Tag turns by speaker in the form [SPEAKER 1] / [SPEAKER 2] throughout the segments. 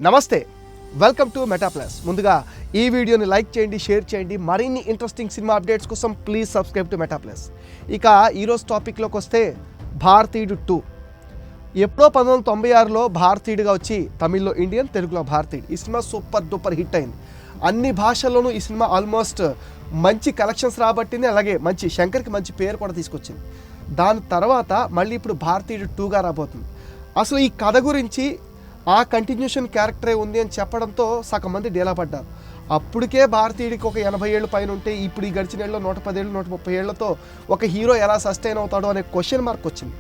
[SPEAKER 1] నమస్తే, welcome to meta plus. ముందుగా ఈ వీడియోని లైక్ చేయండి, షేర్ చేయండి. మరిన్ని ఇంట్రెస్టింగ్ సినిమా అప్డేట్స్ కోసం please subscribe to meta plus. ఇక ఈరోజు టాపిక్లోకి వస్తే భారతీయుడు 2 ఎప్పుడో 1996లో భారతీయుడిగా వచ్చి తమిళ్లో ఇండియన్, తెలుగులో భారతీయుడు. ఈ సినిమా సూపర్ డూపర్ హిట్ అయింది. అన్ని భాషల్లోనూ ఈ సినిమా ఆల్మోస్ట్ మంచి కలెక్షన్స్ రాబట్టింది, అలాగే శంకర్కి మంచి పేరు కూడా తీసుకొచ్చింది. దాని తర్వాత మళ్ళీ ఇప్పుడు భారతీయుడు 2గా రాబోతుంది. అసలు ఈ కథ గురించి ఆ కంటిన్యూషన్ క్యారెక్టరే ఉంది అని చెప్పడంతో సగం మంది డీలా పడ్డారు. అప్పటికే భారతీయుడికి ఒక 80 ఏళ్ళు పైన ఉంటే ఇప్పుడు ఈ గడిచిన ఏళ్ళు 110 ఏళ్ళు 130 ఏళ్లతో ఒక హీరో ఎలా సస్టైన్ అవుతాడో అనే క్వశ్చన్ మార్క్ వచ్చింది.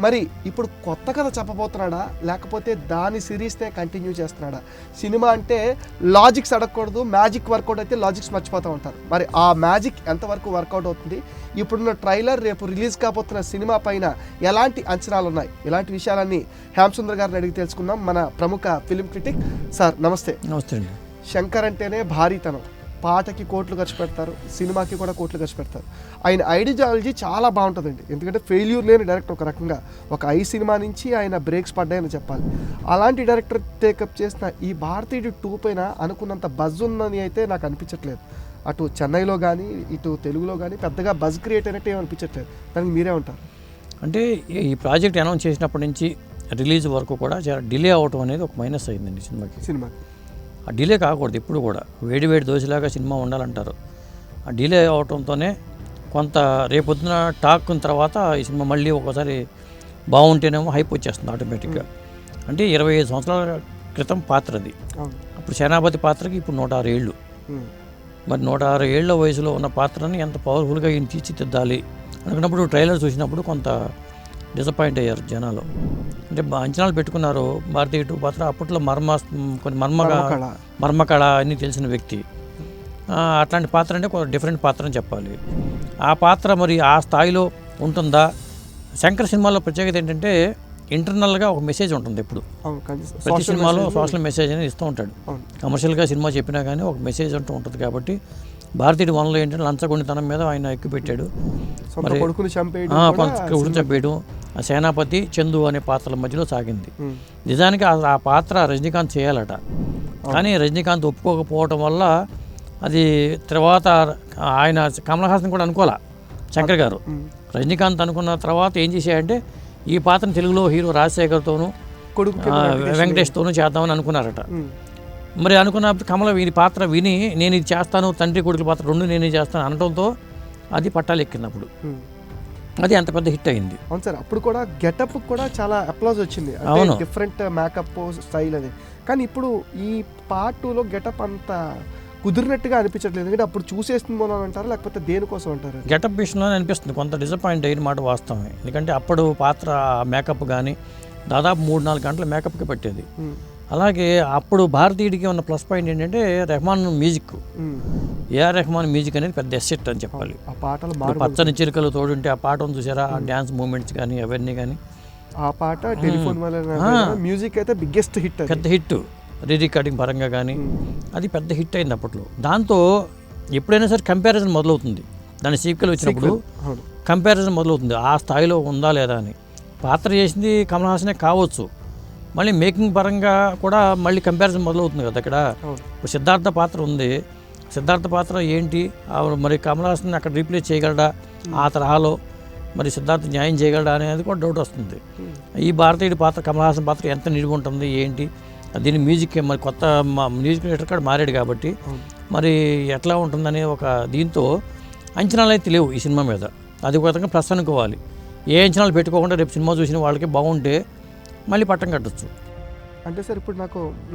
[SPEAKER 1] మరి ఇప్పుడు కొత్త కథ చెప్పబోతున్నాడా, లేకపోతే దాని సిరీస్నే కంటిన్యూ చేస్తున్నాడా? సినిమా అంటే లాజిక్స్ అడగకూడదు, మ్యాజిక్ వర్కౌట్ అయితే లాజిక్స్ మర్చిపోతూ ఉంటారు. మరి ఆ మ్యాజిక్ ఎంతవరకు వర్కౌట్ అవుతుంది? ఇప్పుడున్న ట్రైలర్, రేపు రిలీజ్ కాబోతున్న సినిమా పైన ఎలాంటి అంచనాలు ఉన్నాయి? ఇలాంటి విషయాలన్నీ హేమసుందర్ గారిని అడిగి తెలుసుకుందాం. మన ప్రముఖ ఫిలిం క్రిటిక్ సార్, నమస్తే.
[SPEAKER 2] నమస్తే అండి.
[SPEAKER 1] శంకర్ అంటేనే భారీతనం, పాటకి కోట్లు ఖర్చు పెడతారు, సినిమాకి కూడా కోట్లు ఖర్చు పెడతారు. ఆయన ఐడియాలజీ చాలా బాగుంటుందండి. ఎందుకంటే ఫెయిల్యూర్ లేని డైరెక్టర్. ఒక రకంగా ఒక సినిమా నుంచి ఆయన బ్రేక్స్ పడ్డాయని చెప్పాలి. అలాంటి డైరెక్టర్ టేకప్ చేసిన ఈ భారతీయుడు 2 పైన అనుకున్నంత బజ్ ఉందని అయితే నాకు అనిపించట్లేదు. అటు చెన్నైలో కానీ ఇటు తెలుగులో కానీ పెద్దగా బజ్ క్రియేట్ అయినట్టు ఏమి అనిపించట్లేదు. దానికి మీరే ఉంటారు.
[SPEAKER 2] అంటే ఈ ప్రాజెక్ట్ అనౌన్స్ చేసినప్పటి నుంచి రిలీజ్ వరకు కూడా చాలా డిలే అవటం అనేది ఒక మైనస్ అయిందండి సినిమాకి. ఆ డిలే కాకూడదు ఎప్పుడు కూడా. వేడి దోశలాగా సినిమా ఉండాలంటారు. ఆ డిలే అవటంతోనే కొంత రేపొద్దున టాక్ తర్వాత ఈ సినిమా మళ్ళీ ఒకసారి బాగుంటేనేమో హైప్ వచ్చేస్తుంది ఆటోమేటిక్గా. అంటే 25 సంవత్సరాల క్రితం పాత్ర అది. అప్పుడు సేనాపతి పాత్రకి ఇప్పుడు 106 ఏళ్ళు. మరి 106 ఏళ్ల వయసులో ఉన్న పాత్రని ఎంత పవర్ఫుల్గా ఈయన తీర్చిదిద్దాలి అనుకున్నప్పుడు ట్రైలర్ చూసినప్పుడు కొంత డిసప్పాయింట్ అయ్యారు జనాలు. అంటే అంచనాలు పెట్టుకున్నారు. భారతీయ 2 పాత్ర అప్పట్లో కొన్ని మర్మకళ అని తెలిసిన వ్యక్తి. అట్లాంటి పాత్ర అంటే కొంచెం డిఫరెంట్ పాత్ర అని చెప్పాలి. ఆ పాత్ర మరి ఆ స్థాయిలో ఉంటుందా? శంకర్ సినిమాలో ప్రత్యేకత ఏంటంటే ఇంటర్నల్గా ఒక మెసేజ్ ఉంటుంది. ఎప్పుడు ప్రతి సినిమాలో సోషల్ మెసేజ్ అనేది ఇస్తూ ఉంటాడు. కమర్షియల్గా సినిమా చెప్పినా కానీ ఒక మెసేజ్ అంటూ ఉంటుంది. కాబట్టి భారతీయుడు 1లో ఏంటంటే లంచగొండితనం మీద ఆయన ఎక్కుపెట్టాడు. మరి కొడుకుని చంపేయడం ఆ సేనాపతి, చందు అనే పాత్రల మధ్యలో సాగింది. నిజానికి ఆ పాత్ర రజనీకాంత్ చేయాలట. కానీ రజనీకాంత్ ఒప్పుకోకపోవటం వల్ల అది తర్వాత ఆయన కమల్ హాసన్ కూడా అనుకోలే శంకర్ గారు. రజనీకాంత్ అనుకున్న తర్వాత ఏం చేశాయంటే ఈ పాత్రను తెలుగులో హీరో రాజశేఖర్తోనూ వెంకటేష్తోనూ చేద్దామని అనుకున్నారట. మరి అనుకున్నప్పుడు కమల వీరి పాత్ర విని నేను ఇది చేస్తాను, తండ్రి కొడుకుల పాత్ర 2 నేనే చేస్తాను అనడంతో అది పట్టాలు ఎక్కినప్పుడు అది అంత పెద్ద హిట్ అయింది.
[SPEAKER 1] అవును సార్, అప్పుడు కూడా గెటప్ కూడా చాలా అప్లాజ్ వచ్చింది. అవును, డిఫరెంట్ మేకప్ స్టైల్ అది. కానీ ఇప్పుడు ఈ పార్ట్ 2లో గెటప్ అంత కుదిరినట్టుగా అనిపించట్లేదు. ఎందుకంటే అప్పుడు చూసేస్తుంది అని అంటారు, లేకపోతే దేనికోసం అంటారు?
[SPEAKER 2] గెటప్ విషయంలో అనిపిస్తుంది కొంత డిసప్పాయింట్ అయిన మాట వాస్తవమే. ఎందుకంటే అప్పుడు పాత్ర మేకప్ కానీ దాదాపు 3-4 గంటల మేకప్కి పట్టేది. అలాగే అప్పుడు భారతీయుడికి ఉన్న ప్లస్ పాయింట్ ఏంటంటే Rahman music, A R Rahman music అనేది పెద్ద ఎసెట్ అని చెప్పాలి.
[SPEAKER 1] ఆ పాటలు
[SPEAKER 2] పచ్చని చిలుకలు తోడుంటే ఆ పాట చూసారా, ఆ డ్యాన్స్ మూమెంట్స్ కానీ అవన్నీ కానీ,
[SPEAKER 1] ఆ పాట టెలిఫోన్ మ్యూజిక్ అయితే బిగ్గెస్ట్ హిట్,
[SPEAKER 2] పెద్ద హిట్. రికార్డింగ్ పరంగా కానీ అది పెద్ద హిట్ అయింది అప్పట్లో. దాంతో ఎప్పుడైనా సరే కంపారిజన్ మొదలవుతుంది. దాని సీక్వెల్ వచ్చినప్పుడు కంపారిజన్ మొదలవుతుంది. ఆ స్థాయిలో ఉందా లేదా అని. పాత్ర చేసింది కమల్ హాసనే కావచ్చు, మళ్ళీ మేకింగ్ పరంగా కూడా మళ్ళీ కంపారిజన్ మొదలవుతుంది కదా. ఇక్కడ ఇప్పుడు సిద్ధార్థ పాత్ర ఉంది. సిద్ధార్థ పాత్ర ఏంటి, మరి కమల్ హాసన్ అక్కడ రీప్లేస్ చేయగలడా, ఆ తరహాలో మరి సిద్ధార్థ న్యాయం చేయగలడా అనేది కూడా డౌట్ వస్తుంది. ఈ భారతీయుడి పాత్ర, కమల్ హాసన్ పాత్ర ఎంత నిడిగి ఉంటుంది ఏంటి, దీని మ్యూజిక్ మరి కొత్త మ్యూజిక్ డైరెక్టర్ కూడా మారాడు కాబట్టి మరి ఎట్లా ఉంటుందనే ఒక దీంతో అంచనాలు అయితే లేవు ఈ సినిమా మీద. అది ఒక విధంగా ప్లస్ అనుకోవాలి. ఏ అంచనాలు పెట్టుకోకుండా రేపు సినిమా చూసిన వాళ్ళకి బాగుంటే మళ్ళీ పట్టం కట్టచ్చు.
[SPEAKER 1] అంటే సార్ ఇప్పుడు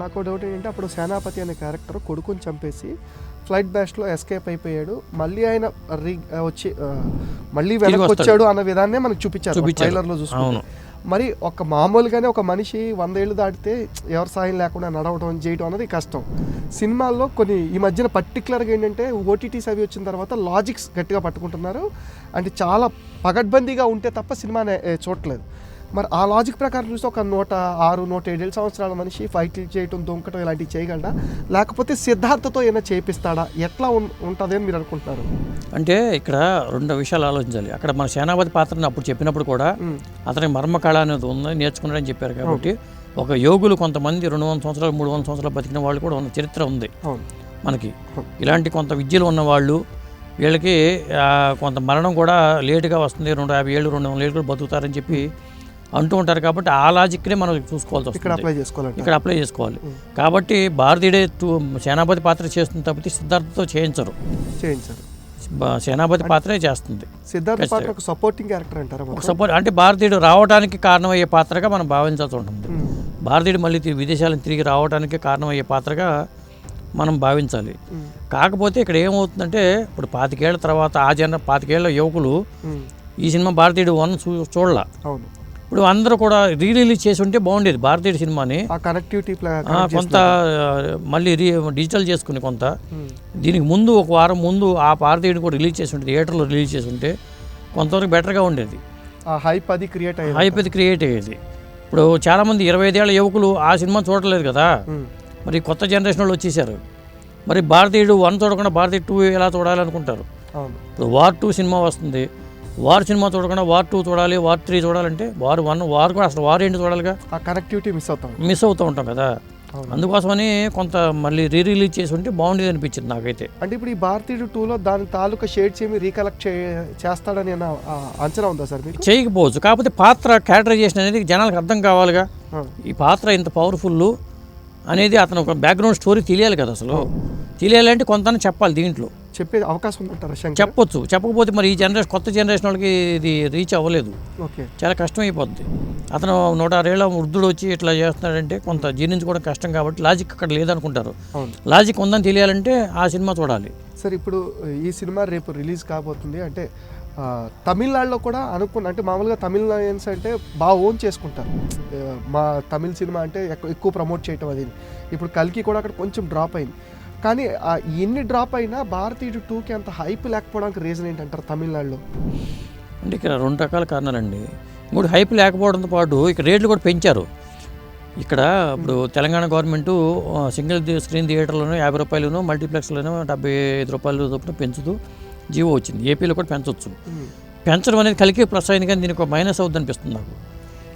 [SPEAKER 1] నాకు డౌట్ ఏంటంటే అప్పుడు సేనాపతి అనే క్యారెక్టర్ కొడుకుని చంపేసి ఫ్లైట్ బ్యాష్లో ఎస్కేప్ అయిపోయాడు, మళ్ళీ ఆయన వచ్చి మళ్ళీ వెనక్కి వచ్చాడు అన్న విధాన్నే మనకు చూపించారు ట్రైలర్లో చూసుకుంటే. మరి ఒక మామూలుగానే ఒక మనిషి 100 ఏళ్ళు దాటితే ఎవరి సాయం లేకుండా నడవడం చేయడం అన్నది కష్టం. సినిమాల్లో కొన్ని ఈ మధ్యన పర్టికులర్గా ఏంటంటే ఓటీటీస్ అవి వచ్చిన తర్వాత లాజిక్స్ గట్టిగా పట్టుకుంటున్నారు. అంటే చాలా పగడ్బందీగా ఉంటే తప్ప సినిమాని చూడట్లేదు. మరి ఆ లాజిక్ ప్రకారం చూస్తే ఒక 106-107 సంవత్సరాల మనిషి ఫైట్లు చేయటం, దొంకటం ఇలాంటివి చేయగలడా, లేకపోతే సిద్ధార్థతో ఏమైనా చేపిస్తాడా, ఎట్లా ఉంటుంది అని మీరు అనుకుంటున్నారు?
[SPEAKER 2] అంటే ఇక్కడ 2 విషయాలు ఆలోచించాలి. అక్కడ మన సేనాపతి పాత్రని అప్పుడు చెప్పినప్పుడు కూడా అతనికి మర్మకళ అనేది ఉందని నేర్చుకున్నాడని చెప్పారు. కాబట్టి ఒక యోగులు కొంతమంది 200 సంవత్సరాలు 300 సంవత్సరాలు బతికిన వాళ్ళు కూడా ఉన్న చరిత్ర ఉంది మనకి. ఇలాంటి కొంత విద్యలు ఉన్నవాళ్ళు వీళ్ళకి కొంత మరణం కూడా లేటుగా వస్తుంది, 250 ఏళ్ళు 200 ఏళ్ళు కూడా బతుకుతారని చెప్పి అంటూ ఉంటారు. కాబట్టి ఆ లాజిక్నే మనం చూసుకోవాల్సి వస్తుంది, ఇక్కడ అప్లై చేసుకోవాలి. కాబట్టి భారతీయుడే సేనాపతి పాత్ర చేస్తుంది తప్పితే సిద్ధార్థతో చేయించరు. సేనాపతి పాత్రే చేస్తుంది.
[SPEAKER 1] సపోర్టింగ్ క్యారెక్టర్ అంటారు.
[SPEAKER 2] సపోర్ట్ అంటే భారతీయుడు రావడానికి కారణమయ్యే పాత్రగా మనం భావించాల్సి ఉంటుంది. భారతీయుడు మళ్ళీ విదేశాలను తిరిగి రావడానికి కారణమయ్యే పాత్రగా మనం భావించాలి. కాకపోతే ఇక్కడ ఏమవుతుందంటే ఇప్పుడు 25 ఏళ్ల తర్వాత 25 ఏళ్ల యువకులు ఈ సినిమా భారతీయుడు 1 చూడాల. ఇప్పుడు అందరూ కూడా రిలీజ్ చేసి ఉంటే బాగుండేది భారతీయుడు సినిమాని. కొంత మళ్ళీ డిజిటల్ చేసుకుని కొంత దీనికి ముందు ఒక వారం ముందు ఆ భారతీయుడు కూడా రిలీజ్ చేసి ఉంటే, థియేటర్లో రిలీజ్ చేసి ఉంటే కొంతవరకు బెటర్గా ఉండేది. హైప్ అది క్రియేట్ అయ్యేది. ఇప్పుడు చాలామంది 25 ఏళ్ల యువకులు ఆ సినిమా చూడలేదు కదా, మరి కొత్త జనరేషన్ వాళ్ళు వచ్చేసారు. మరి భారతీయుడు 1 చూడకుండా భారతీయుడు 2 ఎలా చూడాలనుకుంటారు. ఇప్పుడు వార్ 2 సినిమా వస్తుంది, వార్ సినిమా చూడకుండా వార్ 2 చూడాలి, వార్ 3 చూడాలంటే వార్ 1 వార్ కూడా అసలు వార్ ఏంటి చూడాలిగా,
[SPEAKER 1] ఆ కనెక్టివిటీ
[SPEAKER 2] మిస్ అవుతూ ఉంటాం కదా. అందుకోసమని కొంత మళ్ళీ రిలీజ్ చేసి ఉంటే బాగుండేది అనిపించింది నాకైతే.
[SPEAKER 1] అంటే ఇప్పుడు ఈ భారతీయుడు 2లో దాని తాలూకా షేడ్స్ ఏమి రీకలెక్ట్ చేస్తాడని అంచనా ఉందా సార్ మీకు?
[SPEAKER 2] చేయకపోవచ్చు, కాకపోతే పాత్ర క్యారెక్టరైజేషన్ అనేది జనాలకు అర్థం కావాలిగా. ఈ పాత్ర ఇంత పవర్ఫుల్ అనేది అతను ఒక బ్యాక్గ్రౌండ్ స్టోరీ తెలియాలి కదా. అసలు తెలియాలంటే కొంత చెప్పాలి, దీంట్లో
[SPEAKER 1] చెప్పే అవకాశం ఉందంటారా?
[SPEAKER 2] చెప్పొచ్చు, చెప్పకపోతే మరి ఈ జనరేషన్ కొత్త జనరేషన్ వాళ్ళకి ఇది రీచ్ అవ్వలేదు, చాలా కష్టమైపోద్ది. అతను 106 ఏళ్ల వృద్ధుడు వచ్చి ఇట్లా చేస్తున్నాడంటే కొంత జీర్ణించుకోవడం కష్టం. కాబట్టి లాజిక్ అక్కడ లేదనుకుంటారు. లాజిక్ ఉందని తెలియాలంటే ఆ సినిమా చూడాలి.
[SPEAKER 1] సార్ ఇప్పుడు ఈ సినిమా రేపు రిలీజ్ కాబోతుంది అంటే తమిళనాడులో కూడా అంటే మామూలుగా తమిళనాయన్స్ అంటే బాగా ఓన్ చేసుకుంటారు, మా తమిళ సినిమా అంటే ఎక్కువ ప్రమోట్ చేయటం అది. ఇప్పుడు కల్కి కూడా అక్కడ కొంచెం డ్రాప్ అయింది. కానీ ఎన్ని డ్రాప్ అయినా భారతీయుడు 2కి అంత హైప్ లేకపోవడానికి రీజన్ ఏంటంటారు తమిళనాడులో?
[SPEAKER 2] అంటే ఇక్కడ 2 రకాల కారణాలండి. ఇంకోటి హైప్ లేకపోవడంతో పాటు ఇక్కడ రేట్లు కూడా పెంచారు. ఇక్కడ ఇప్పుడు తెలంగాణ గవర్నమెంట్ సింగిల్ స్క్రీన్ థియేటర్లోనూ 50 రూపాయలను, మల్టీప్లెక్స్లోనూ 75 రూపాయలు చొప్పున పెంచుతూ జీవో వచ్చింది. ఏపీలో కూడా పెంచవచ్చు. పెంచడం అనేది కలికి ప్లస్ అయింది, కానీ దీనికి ఒక మైనస్ అవుద్ది అనిపిస్తుంది నాకు.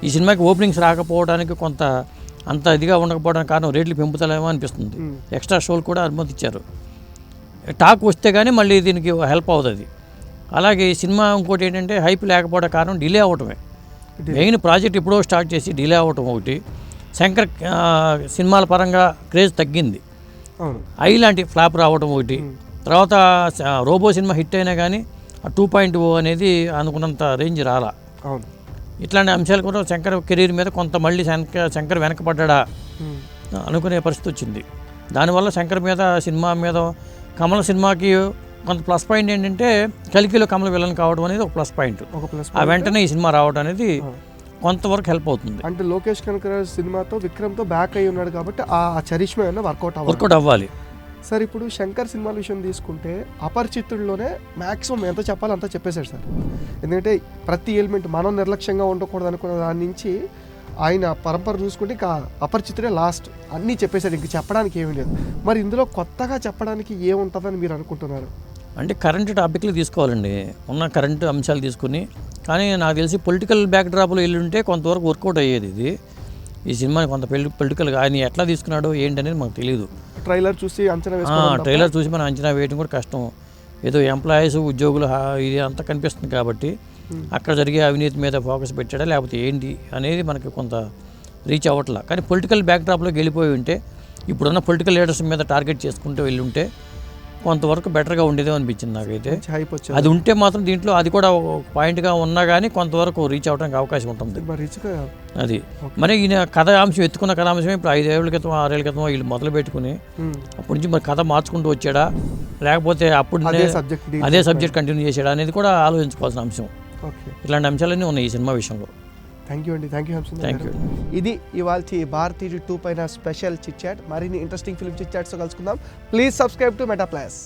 [SPEAKER 2] ఈ సినిమాకి ఓపెనింగ్స్ రాకపోవడానికి కొంత అంత ఇదిగా ఉండకపోవడానికి కారణం రేట్లు పెంపుతలేమో అనిపిస్తుంది. ఎక్స్ట్రా షోలు కూడా అనుమతించారు. టాక్ వస్తే కానీ మళ్ళీ దీనికి హెల్ప్ అవుతుంది. అలాగే ఈ సినిమా ఇంకోటి ఏంటంటే హైప్ లేకపోవడం కారణం డిలే అవ్వటమే. మెయిన్ ప్రాజెక్ట్ ఎప్పుడో స్టార్ట్ చేసి డిలే అవ్వటం ఒకటి. శంకర్ సినిమాల పరంగా క్రేజ్ తగ్గింది, లాంటి ఫ్లాప్ రావడం ఒకటి. తర్వాత రోబో సినిమా హిట్ అయినా కానీ ఆ 2.0 అనేది అనుకున్నంత రేంజ్ రాలా. ఇట్లాంటి అంశాలు కూడా శంకర్ కెరీర్ మీద కొంత మళ్ళీ శంకర్ వెనకపడ్డా అనుకునే పరిస్థితి వచ్చింది. దానివల్ల శంకర్ మీద సినిమా మీద కమల్ సినిమాకి కొంత ప్లస్ పాయింట్ ఏంటంటే కలికిలో కమల్ విలన్ కావడం అనేది ఒక ప్లస్ పాయింట్. ఆ వెంటనే ఈ సినిమా రావడం అనేది కొంతవరకు హెల్ప్ అవుతుంది.
[SPEAKER 1] అంటే లోకేష్ కనకరాజ్ సినిమాతో విక్రమ్తో బ్యాక్ అయి ఉన్నాడు కాబట్టి ఆ చరిష్మా ఏమన్నా వర్కౌట్
[SPEAKER 2] అవ్వాలి.
[SPEAKER 1] సార్ ఇప్పుడు శంకర్ సినిమాల విషయం తీసుకుంటే అపరిచితుల్లోనే మ్యాక్సిమం ఎంత చెప్పాలో అంతా చెప్పేశాడు సార్. ఎందుకంటే ప్రతి ఎలిమెంట్ మనం నిర్లక్ష్యంగా ఉండకూడదు అనుకున్న దాని నుంచి ఆయన పరంపర చూసుకుంటే ఇంకా అపరిచితుడే లాస్ట్ అన్నీ చెప్పేశాడు, ఇంక చెప్పడానికి ఏమీ లేదు. మరి ఇందులో కొత్తగా చెప్పడానికి ఏముంటుందని మీరు అనుకుంటున్నారు?
[SPEAKER 2] అంటే కరెంటు టాపిక్లు తీసుకోవాలండి, ఉన్న కరెంటు అంశాలు తీసుకుని. కానీ నాకు తెలిసి పొలిటికల్ బ్యాక్డ్రాప్లో వెళ్ళి ఉంటే కొంతవరకు వర్కౌట్ అయ్యేది. ఇది ఈ సినిమాని కొంత పొలిటికల్గా ఆయన ఎట్లా తీసుకున్నాడో ఏంటి అనేది మాకు తెలియదు.
[SPEAKER 1] ట్రైలర్
[SPEAKER 2] చూసి మనం అంచనా వేయడం కూడా కష్టం. ఏదో ఎంప్లాయీస్ ఉద్యోగులు ఇది అంతా కనిపిస్తుంది కాబట్టి అక్కడ జరిగే అవినీతి మీద ఫోకస్ పెట్టాడా లేకపోతే ఏంటి అనేది మనకి కొంత రీచ్ అవ్వట్లా. కానీ పొలిటికల్ బ్యాక్డ్రాప్లోకి వెళ్ళిపోయి ఉంటే, ఇప్పుడున్న పొలిటికల్ లీడర్స్ మీద టార్గెట్ చేసుకుంటూ వెళ్ళి ఉంటే కొంతవరకు బెటర్గా ఉండేదో అనిపించింది నాకైతే. అది ఉంటే మాత్రం దీంట్లో అది కూడా పాయింట్గా ఉన్నా కానీ కొంతవరకు రీచ్ అవ్వడానికి అవకాశం ఉంటుంది. అది మరి ఈయన కథ అంశం ఎత్తుకున్న కథాంశమే ఇప్పుడు 5 ఏళ్ల క్రితం 6 ఏళ్ల క్రితం వీళ్ళు మొదలు పెట్టుకుని అప్పటి నుంచి మరి కథ మార్చుకుంటూ వచ్చాడా లేకపోతే అప్పుడు అదే సబ్జెక్ట్ కంటిన్యూ చేసాడా అనేది కూడా ఆలోచించుకోవాల్సిన అంశం. ఇలాంటి అంశాలన్నీ ఉన్నాయి ఈ సినిమా విషయంలో.
[SPEAKER 1] థ్యాంక్ యూ అండి. Thank you. ఇది ఇవాళ భారతీయుడు 2 పైన స్పెషల్ చిట్ చాట్. మరిన్ని ఇంట్రెస్టింగ్ ఫిల్మ్ చిట్ చాట్స్తో కలుసుకుందాం. Please subscribe to meta plus.